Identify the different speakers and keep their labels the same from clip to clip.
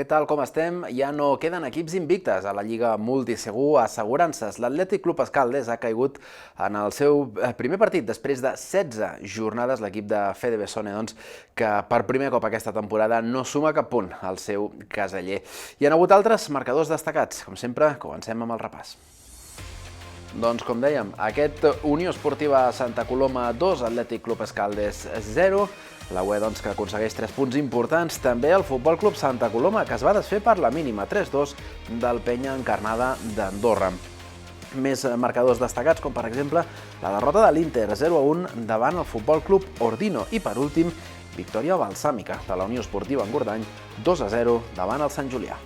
Speaker 1: Què tal, com estem? Ja no queden equips invictes a la Lliga Multisegur Assegurances. L'Atlètic Club Escaldes ha caigut en el seu primer partit després de 16 jornades. L'equip de Fede Bessone, que per primer cop aquesta temporada no suma cap punt al seu caseller. Hi ha hagut altres marcadors destacats. Com sempre, comencem amb el repàs. Doncs, com dèiem, aquest Unió Esportiva Santa Coloma 2, Atlètic Club Escaldes 0. La UE, que aconsegueix 3 punts importants. També el Futbol Club Santa Coloma, que es va desfer per la mínima 3-2 del Penya Encarnada d'Andorra. Més marcadors destacats, com per exemple la derrota de l'Inter 0-1 davant el Futbol Club Ordino. I per últim, victòria balsàmica de la Unió Esportiva Engordany 2-0 davant el Sant Julià.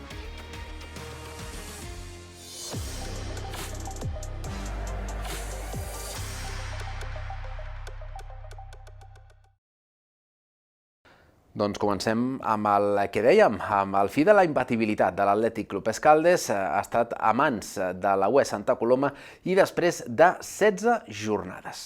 Speaker 1: Doncs comencem amb el que dèiem, amb el fi de la imbatibilitat de l'Atlètic Club Escaldes. Ha estat a mans de la UE Santa Coloma i després de 16 jornades.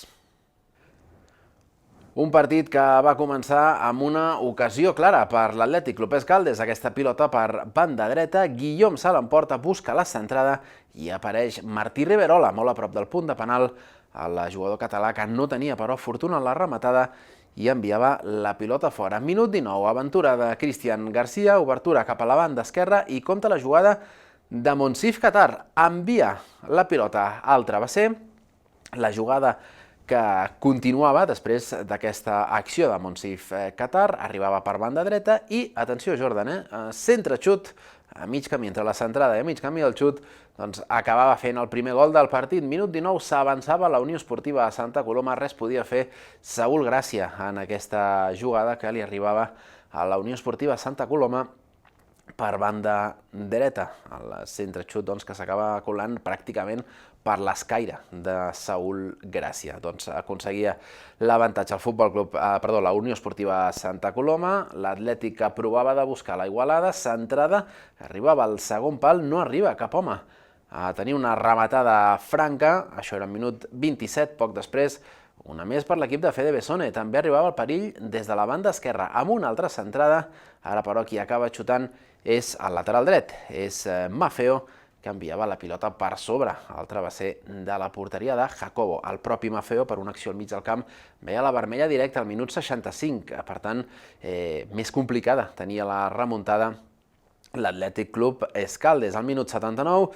Speaker 1: Un partit que va començar amb una ocasió clara per l'Atlètic Club Escaldes. Aquesta pilota per banda dreta, Guillaume se l'emporta, busca la centrada i apareix Martí Riverola, molt a prop del punt de penal. El jugador català, que no tenia però fortuna en la rematada, i enviava la pilota fora. Minut 19, aventura de Cristian Garcia, obertura cap a la banda esquerra i compta la jugada de Monsif Qatar. Envia la pilota al travesser, la jugada que continuava després d'aquesta acció de Monsif Qatar, arribava per banda dreta i, atenció Jordan, centre-xut, a mig camí entre la centrada i a mig camí del xut, acabava fent el primer gol del partit. Minut 19, s'avançava la Unió Esportiva a Santa Coloma, res podia fer Saúl Gràcia en aquesta jugada que li arribava a la Unió Esportiva Santa Coloma per banda dreta. El centre-xut que s'acaba colant pràcticament per l'escaire de Saúl Gràcia. Aconseguia l'avantatge la Unió Esportiva Santa Coloma. L'Atlètic provava de buscar la igualada, centrada, arribava al segon pal, no arriba cap home a tenir una rematada franca. Això era el minut 27, poc després, una més per l'equip de Fede Bessone. També arribava el perill des de la banda esquerra amb una altra centrada. Ara, però, qui acaba xutant és el lateral dret, és Maffeo, que enviava la pilota per sobre al travesser de la porteria de Jacobo. El propi Maffeo, per una acció al mig del camp, veia la vermella directa al minut 65. Per tant, més complicada tenia la remuntada l'Atlètic Club Escaldes. Al minut 79,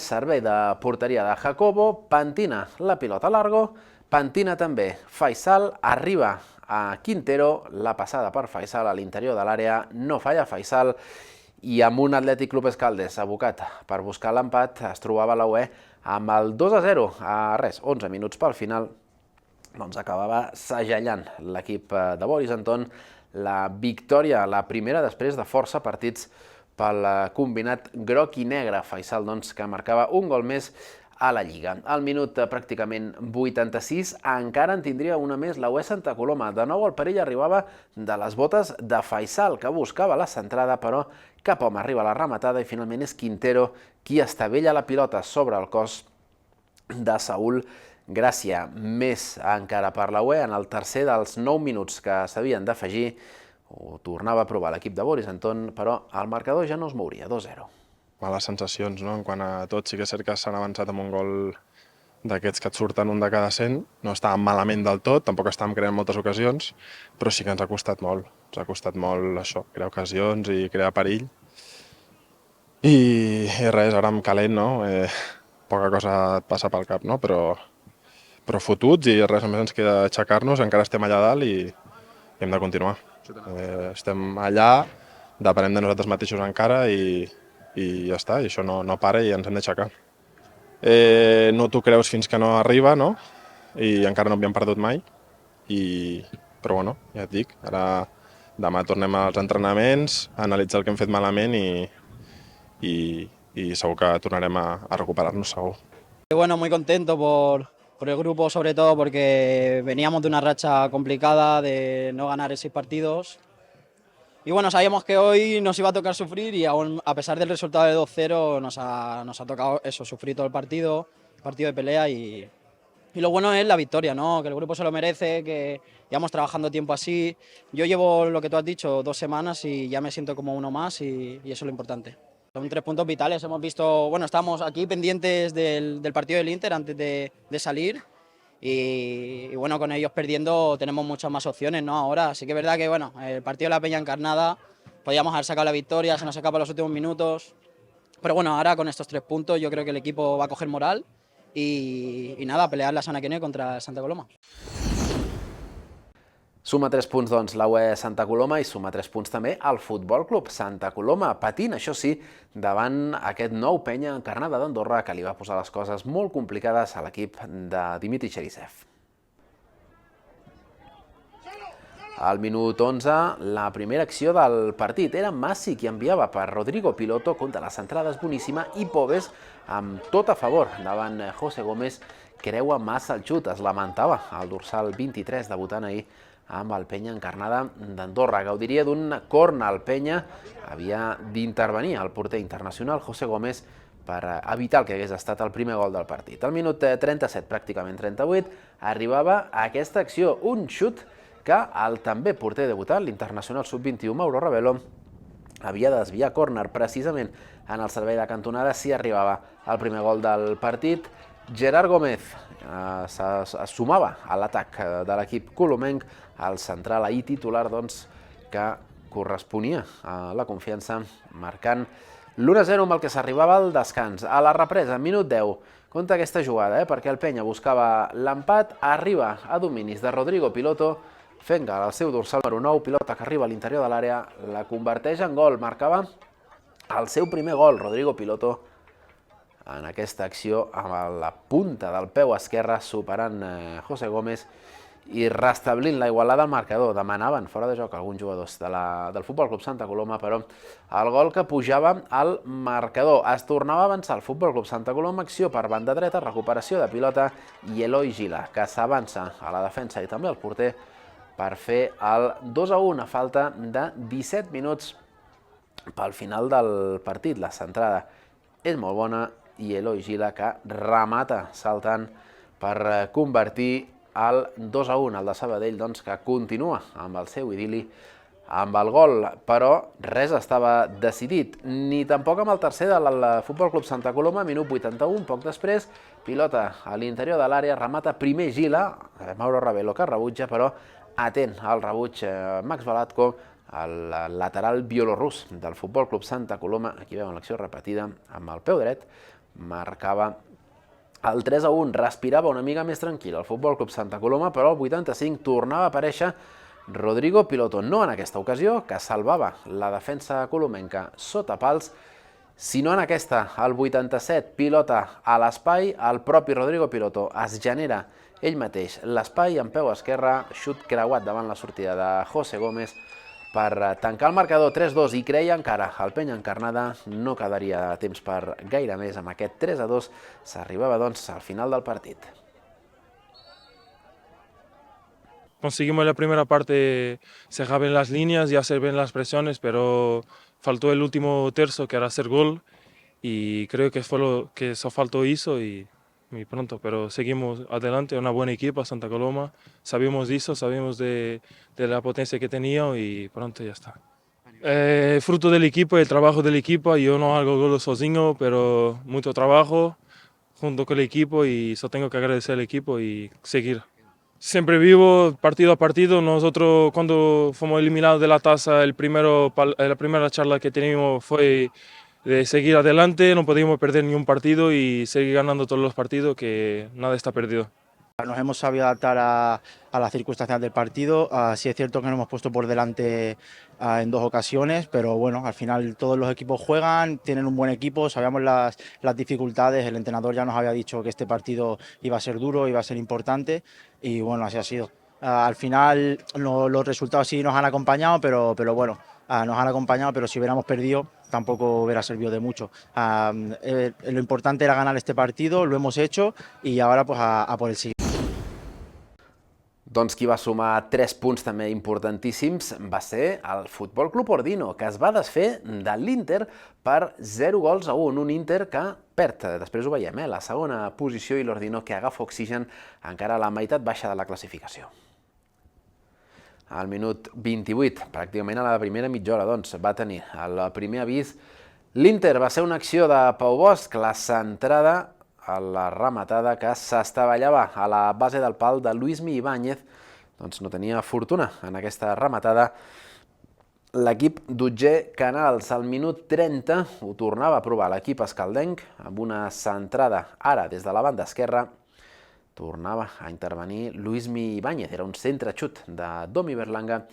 Speaker 1: servei de porteria de Jacobo, pentina la pilota largo, pentina també Faisal, arriba a Quintero, la passada per Faisal a l'interior de l'àrea, no falla Faisal, i amb un Atlètic Club Escaldes abocat per buscar l'empat, es trobava la UE amb el 2-0 a 11 minuts pel final. Acabava segellant l'equip de Boris Anton la victòria, la primera després de força partits pel combinat groc i negre. Faisal, que marcava un gol més a la Lliga. Al minut pràcticament 86 encara en tindria una més la UE Santa Coloma. De nou el perill arribava de les botes de Faisal, que buscava la centrada, però cap home arriba a la rematada i finalment és Quintero qui estavella la pilota sobre el cos de Saúl Gràcia. Més encara per la UE, en el tercer dels 9 minuts que s'havien d'afegir, ho tornava a provar l'equip de Boris Anton, però el marcador ja no es mouria, 2-0.
Speaker 2: Males sensacions, no? En quant a tot, sí que és cert que s'han avançat amb un gol d'aquests que et surten un de cada 100. No estàvem malament del tot, tampoc estàvem creant moltes ocasions, però sí que ens ha costat molt. Ens ha costat molt això, crear ocasions i crear perill. I res, ara amb calent, no? Poca cosa et passa pel cap, no? Però fotuts i res, només ens queda aixecar-nos, encara estem allà dalt i hem de continuar. Estem allà, depenem de nosaltres mateixos encara i ja està, i això no para i ens hem d'aixecar. No t'ho creus fins que no arriba, no? I encara no havíem perdut mai. Però bueno, ja et dic, ara demà tornem als entrenaments, a analitzar el que hem fet malament i segur que tornarem a recuperar-nos, segur.
Speaker 3: Bueno, muy contento por el grupo, sobre todo porque veníamos de una racha complicada de no ganar 6 partidos. Y bueno, sabíamos que hoy nos iba a tocar sufrir y aún a pesar del resultado de 2-0 nos ha tocado eso, sufrir todo el partido de pelea y Y lo bueno es la victoria, ¿no? Que el grupo se lo merece, que llevamos trabajando tiempo así. Yo llevo lo que tú has dicho, 2 semanas y ya me siento como uno más y eso es lo importante. Son 3 puntos vitales. Hemos visto, bueno, estamos aquí pendientes del partido del Inter antes de salir y bueno, con ellos perdiendo tenemos muchas más opciones, ¿no? Ahora sí que es verdad que, bueno, el partido de la Peña Encarnada podíamos haber sacado la victoria, se nos escapa los últimos minutos. Pero bueno, ahora con estos 3 puntos yo creo que el equipo va a coger moral y nada, pelear la setmana que viene contra el Santa Coloma.
Speaker 1: Suma 3 punts, doncs, la UE Santa Coloma i suma 3 punts també al Futbol Club Santa Coloma, patint, això sí, davant aquest nou Penya Encarnada d'Andorra que li va posar les coses molt complicades a l'equip de Dimitri Cherisev. Al minut 11, la primera acció del partit era Massi qui enviava per Rodrigo Piloto contra la centrada és boníssima i Pobes amb tot a favor davant José Gómez creua massa el xut, es lamentava el dorsal 23 debutant ahir amb el Penya Encarnada d'Andorra. Gaudiria d'un corna, el Penya havia d'intervenir el porter internacional José Gómez per evitar el que hagués estat el primer gol del partit. Al minut 37, pràcticament 38, arribava aquesta acció, un xut que el també porter debutant, l'internacional sub-21 Mauro Ravelo, havia de desviar córner precisament en el servei de cantonada si arribava al primer gol del partit. Gerard Gómez es sumava a l'atac de l'equip colomenc, el central ahir titular doncs, que corresponia a la confiança, marcant l'1-0 amb el que s'arribava al descans. A la represa, minut 10, compta aquesta jugada, perquè el Penya buscava l'empat, arriba a dominis de Rodrigo Piloto, fent gal al seu dorsal número 9, pilota que arriba a l'interior de l'àrea, la converteix en gol, marcava el seu primer gol, Rodrigo Piloto, en aquesta acció amb la punta del peu esquerre, superant José Gómez i restablint la igualada al marcador. Demanaven fora de joc alguns jugadors del Futbol Club Santa Coloma, però el gol que pujava al marcador. Es tornava a avançar el Futbol Club Santa Coloma, acció per banda dreta, recuperació de pilota i Eloi Gila, que s'avança a la defensa i també al porter per fer el 2-1 a falta de 17 minuts pel final del partit. La centrada és molt bona i Eloi Gila que remata saltant per convertir el 2-1, el de Sabadell, doncs, que continua amb el seu idili amb el gol, però res estava decidit, ni tampoc amb el tercer del Futbol Club Santa Coloma, minut 81, poc després, pilota a l'interior de l'àrea, remata primer Gila, Mauro Ravelo que rebutja, però atent al rebuig Max Balatko, el lateral bielorrús del Futbol Club Santa Coloma, aquí veuen l'acció repetida amb el peu dret, marcava el 3-1, respirava una mica més tranquil el Futbol Club Santa Coloma, però al 85 tornava a aparèixer Rodrigo Piloto, no en aquesta ocasió, que salvava la defensa colomenca sota pals, sinó en aquesta, al 87, pilota a l'espai, el propi Rodrigo Piloto es genera ell mateix l'espai amb peu esquerre, xut creuat davant la sortida de José Gómez per tancar el marcador 3-2 i creia encara el Penya Encarnada no quedaria temps per gaire més. Amb aquest 3-2 s'arribava doncs al final del partit.
Speaker 4: Conseguimos la primera parte cerrar bien las líneas y hacer bien las presiones, pero faltó el último tercio que era hacer gol y creo que fue lo que eso faltó hizo y pronto, pero seguimos adelante, una buena equipa Santa Coloma, sabemos de eso, sabemos de la potencia que tenía y pronto ya está. Fruto del equipo, el trabajo del equipo, yo no hago goles sozinho, pero mucho trabajo junto con el equipo y eso tengo que agradecer al equipo y seguir. Siempre vivo partido a partido. Nosotros cuando fuimos eliminados de la taza, la primera charla que teníamos fue de seguir adelante, no podíamos perder ni un partido y seguir ganando todos los partidos, que nada está perdido.
Speaker 5: Nos hemos sabido adaptar a las circunstancias del partido. Sí es cierto que nos hemos puesto por delante en 2 ocasiones, pero bueno, al final todos los equipos juegan, tienen un buen equipo, sabíamos las dificultades, el entrenador ya nos había dicho que este partido iba a ser duro, iba a ser importante y bueno, así ha sido. Al final los resultados sí nos han acompañado, pero bueno, nos han acompañado, pero si hubiéramos perdido tampoco hubiera servido de mucho. Lo importante era ganar este partido, lo hemos hecho y ahora pues a por el siguiente.
Speaker 1: Doncs qui va sumar 3 punts també importantíssims va ser el Futbol Club Ordino, que es va desfer de l'Inter per 0-1, un Inter que perd, després ho veiem, la segona posició, i l'Ordino que agafa oxigen encara a la meitat baixa de la classificació. Al minut 28, pràcticament a la primera mitja hora, doncs, va tenir el primer avís. L'Inter va ser una acció de Pau Bosch, la centrada a la rematada que s'estavellava a la base del pal de Luismi Ibáñez, doncs no tenia fortuna en aquesta rematada. L'equip d'Otger Canals al minut 30 ho tornava a provar l'equip escaldenc amb una centrada ara des de la banda esquerra. Tornava a intervenir Luismi Ibáñez, era un centre xut de Domi Berlanga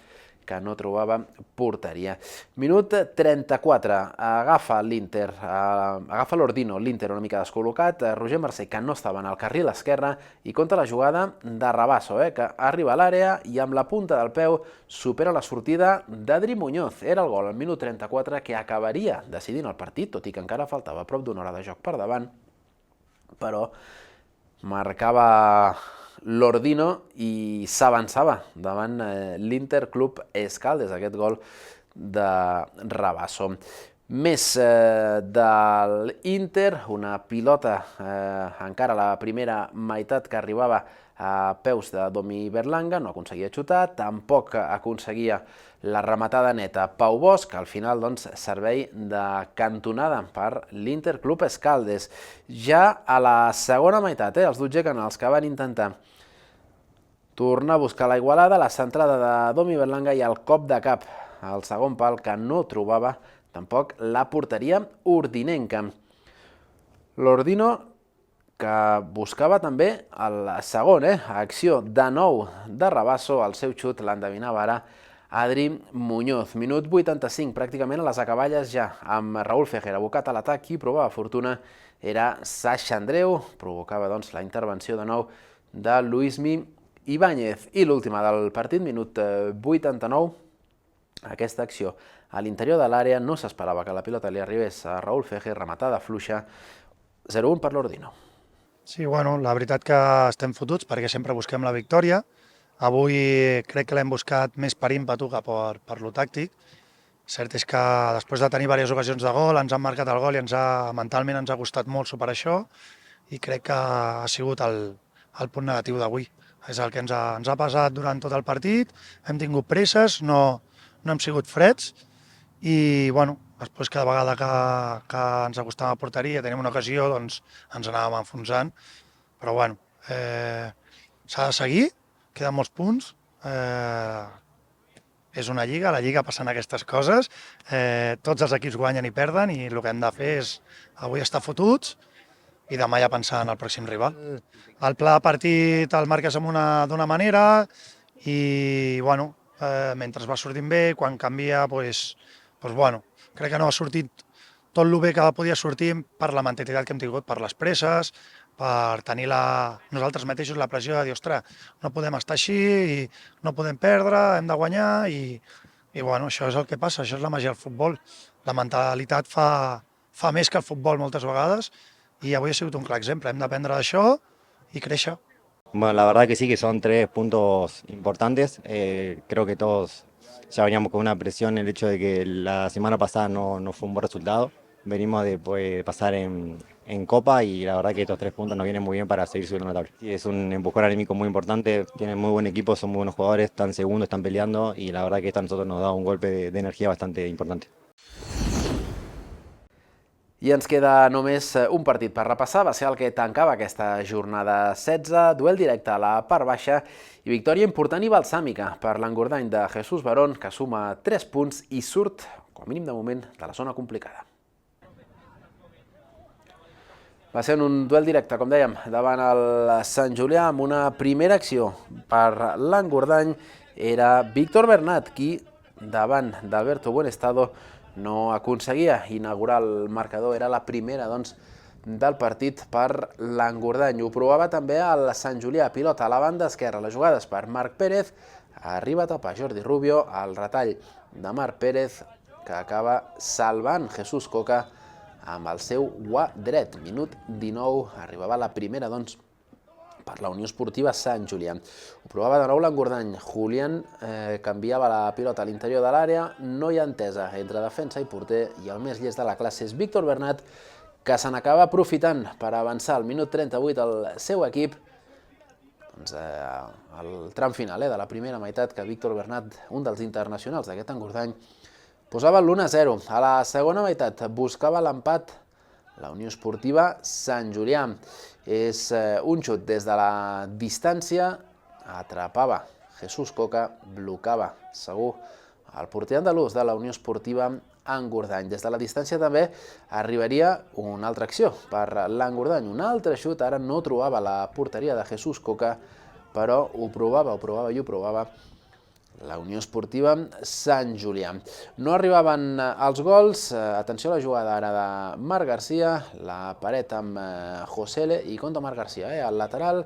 Speaker 1: que no trobava porteria. Minut 34, agafa l'Inter, agafa l'Ordino, l'Inter una mica descol·locat, Roger Mercè, que no estava en el carril esquerre, i compta la jugada de Rabasso, que arriba a l'àrea i amb la punta del peu supera la sortida d'Adri Muñoz. Era el gol al minut 34 que acabaria decidint el partit, tot i que encara faltava prop d'una hora de joc per davant, però marcava l'Ordino i s'avançava davant l'Inter Club Escaldes, aquest gol de Rabasso. Més de l'Inter, una pilota encara a la primera meitat que arribava a peus de Domi Berlanga, no aconseguia xutar, tampoc aconseguia la rematada neta Pau Bosch, que al final servei de cantonada per l'Inter Club Escaldes. Ja a la segona meitat, els d'Otger Canals que van intentar tornar a buscar la igualada, la centrada de Domi Berlanga i el cop de cap al segon pal que no trobava tampoc la porteria ordinenca. L'Ordino que buscava també el segon, acció de nou de Rabasso, el seu xut l'endevinava ara Adri Muñoz. Minut 85, pràcticament a les acaballes ja, amb Raúl Fejer abocat a l'atac, qui provava fortuna era Sasha Andreu, provocava doncs la intervenció de nou de Luismi Ibáñez. I l'última del partit, minut 89, aquesta acció a l'interior de l'àrea, no s'esperava que la pilota li arribés a Raúl Fejer, rematada fluixa, 0-1 per l'Ordino.
Speaker 6: Sí, bueno, la veritat que estem fotuts perquè sempre busquem la victòria. Avui crec que l'hem buscat més per ímpetu que per lo tàctic. Cert és que després de tenir diverses ocasions de gol, ens han marcat el gol i mentalment ens ha costat molt superar això, i crec que ha sigut el punt negatiu d'avui. És el que ens ha passat durant tot el partit, hem tingut presses, no hem sigut freds, i bueno, després cada vegada que ens acostàvem a porteria, tenim una ocasió, doncs ens anàvem enfonsant, però bueno, s'ha de seguir, queden molts punts, és una lliga, a la lliga passen aquestes coses, tots els equips guanyen i perden, i el que hem de fer és avui estar fotuts i demà ja pensar en el pròxim rival. El pla de partit el marques d'una manera i bueno, mentre va sortint bé, quan canvia, doncs bueno, crec que no ha sortit tot el bé que podia sortir per la mentalitat que hem tingut, per les presses, per tenir nosaltres mateixos la pressió de dir, ostres, no podem estar així, i no podem perdre, hem de guanyar, i bueno, això és el que passa, això és la màgia del futbol. La mentalitat fa més que el futbol moltes vegades, y avui ha sigut un clar exemple, hem d'aprendre d'això y créixer.
Speaker 7: Bueno, la verdad que sí, que son 3 puntos importantes. Creo que todos ya veníamos con una presión, el hecho de que la semana pasada no fue un buen resultado. Venimos de pasar en Copa, y la verdad que estos 3 puntos nos vienen muy bien para seguir subiendo la tabla. Sí, es un empujón anímico muy importante, tienen muy buen equipo, son muy buenos jugadores, están segundos, están peleando, y la verdad que esto a nosotros nos da un golpe de energía bastante importante.
Speaker 1: I ens queda només un partit per repassar, va ser el que tancava aquesta jornada 16, duel directe a la part baixa i victòria important i balsàmica per l'Engordany de Jesús Barón, que suma 3 punts i surt, com a mínim de moment, de la zona complicada. Va ser un duel directe, com dèiem, davant el Sant Julià, amb una primera acció per l'Engordany. Era Víctor Bernat qui, davant d'Alberto Buenestado, no aconseguia inaugurar el marcador, era la primera del partit per l'Engordany. Ho provava també el Sant Julià, pilota a la banda esquerra, les jugades per Marc Pérez, arriba a tapar Jordi Rubio, el retall de Marc Pérez que acaba salvant Jesús Coca amb el seu guà dret. Minut 19, arribava la primera per la Unió Esportiva Sant Julià. Ho provava de nou l'Engordany. Julián canviava la pilota a l'interior de l'àrea, no hi ha entesa entre defensa i porter, i el més llest de la classe és Víctor Bernat, que se n'acaba aprofitant per avançar al minut 38 el seu equip, al tram final de la primera meitat, que Víctor Bernat, un dels internacionals d'aquest Engordany, posava l'1-0. A la segona meitat buscava l'empat la Unió Esportiva Sant Julià. És un xut des de la distància, atrapava Jesús Coca, blocava segur el porter andalús de la Unió Esportiva Engordany. Des de la distància també arribaria una altra acció per l'Engordany. Un altre xut, ara no trobava la porteria de Jesús Coca, però ho provava la Unió Esportiva Sant Julià. No arribaven els gols. Atenció a la jugada ara de Marc Garcia, la paret amb Josele i compta Marc Garcia, al lateral,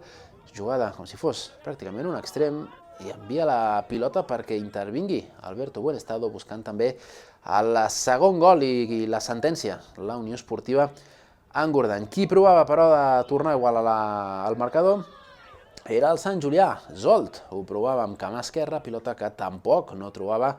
Speaker 1: jugada com si fos pràcticament un extrem, i envia la pilota perquè intervingui Alberto Buenestado, buscant també el segon gol i la sentència, la Unió Esportiva Engordany. Qui provava, però, de tornar igual al marcador era el Sant Julià. Zolt ho provava amb cama esquerra, pilota que tampoc no trobava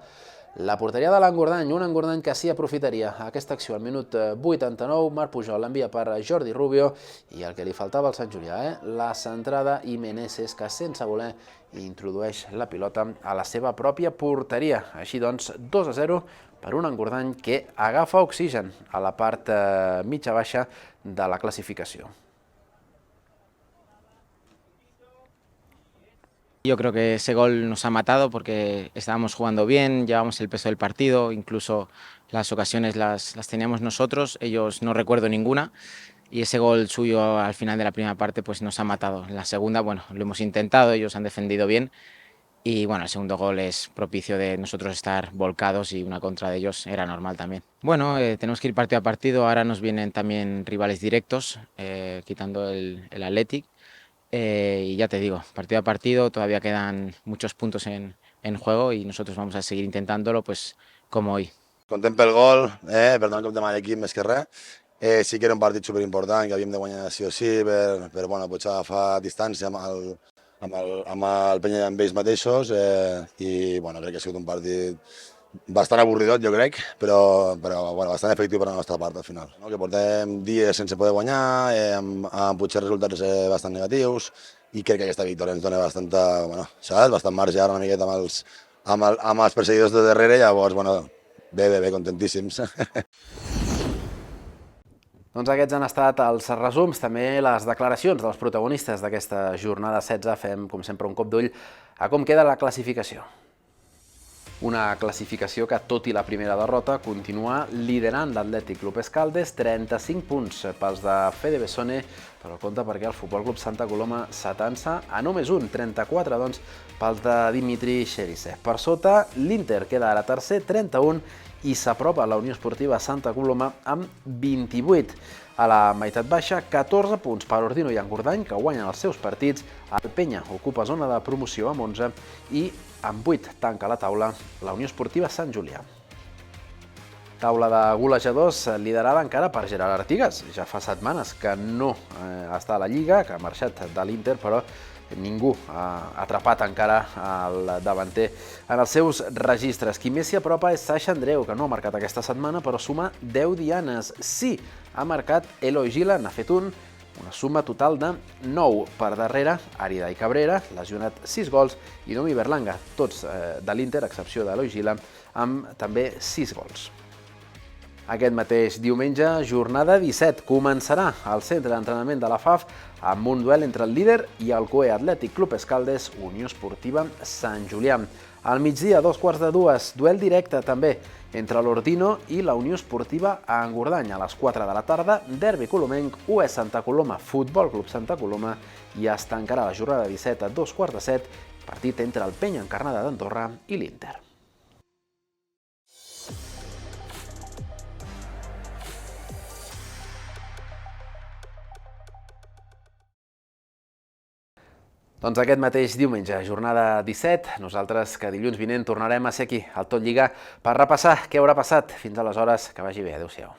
Speaker 1: la porteria de l'Engordany. Un Engordany que sí aprofitaria aquesta acció al minut 89. Marc Pujol l'envia per Jordi Rubio, i el que li faltava al Sant Julià, la centrada, i Meneses, que sense voler introdueix la pilota a la seva pròpia porteria. Així doncs, 2-0 per un Engordany que agafa oxigen a la part mitja-baixa de la clasificació.
Speaker 8: Yo creo que ese gol nos ha matado porque estábamos jugando bien, llevamos el peso del partido, incluso las ocasiones las teníamos nosotros, ellos no recuerdo ninguna, y ese gol suyo al final de la primera parte pues nos ha matado. En la segunda, bueno, lo hemos intentado, ellos han defendido bien, y bueno, el segundo gol es propicio de nosotros estar volcados, y una contra de ellos era normal también. Bueno, tenemos que ir partido a partido, ahora nos vienen también rivales directos, quitando el Athletic. Y ya te digo, partido a partido, todavía quedan muchos puntos en juego, y nosotros vamos a seguir intentándolo pues como hoy.
Speaker 9: Content pel gol, per donar compte amb l'equip més que res. Sí que era un partit superimportant, que havíem de guanyar sí o sí, per bueno, potser agafar distància amb el Penya amb ells mateixos, i bueno, crec que ha sigut un partit bastant avorridot, jo crec, però bueno, bastant efectiu per la nostra part al final. No? Que portem dies sense poder guanyar, amb potser resultats bastant negatius, i crec que aquesta victòria ens dona bastant marge ara una miqueta amb els perseguidors de darrere. Llavors, bueno, bé, contentíssims.
Speaker 1: Doncs aquests han estat els resums, també les declaracions dels protagonistes d'aquesta jornada 16. Fem, com sempre, un cop d'ull a com queda la classificació. Una classificació que, tot i la primera derrota, continua liderant l'Atlètic Club Escaldes, 35 punts pels de Fede Bessone, però compte perquè el Futbol Club Santa Coloma s'atansa a només un, 34 doncs pels de Dimitri Xerisev. Per sota, l'Inter queda ara tercer, 31, i s'apropa la Unió Esportiva Santa Coloma amb 28. A la meitat baixa, 14 punts per Ordino i Engordany, que guanyen els seus partits. El Penya ocupa zona de promoció amb 11, i amb 8 tanca la taula la Unió Esportiva Sant Julià. Taula de golejadors liderada encara per Gerard Artigas. Ja fa setmanes que no està a la Lliga, que ha marxat de l'Inter, però ningú ha atrapat encara el davanter en els seus registres. Qui més s'hi apropa és Sasha Andreu, que no ha marcat aquesta setmana, però suma 10 dianes. Sí, ha marcat Eloi Gila, n'ha fet una suma total de 9. Per darrere, Aridai Cabrera, lesionat 6 gols, i Domi Berlanga, tots de l'Inter, a excepció d'Eloi Gila, amb també 6 gols. Aquest mateix diumenge, jornada 17, començarà al centre d'entrenament de la FAF amb un duel entre el líder i el COE Atlètic Club Escaldes, Unió Esportiva Sant Julià. Al migdia, 2:45, duel directe també entre l'Ordino i la Unió Esportiva Engordany. A les 4 de la tarda, derbi colomenc, US Santa Coloma, Futbol Club Santa Coloma, i es tancarà la jornada 17 a 2:15, partit entre el Penya Encarnada d'Andorra i l'Inter. Doncs aquest mateix diumenge, jornada 17, nosaltres que dilluns vinent tornarem a ser aquí, al Tot Lliga, per repassar què haurà passat. Fins aleshores, que vagi bé. Adéu-siau.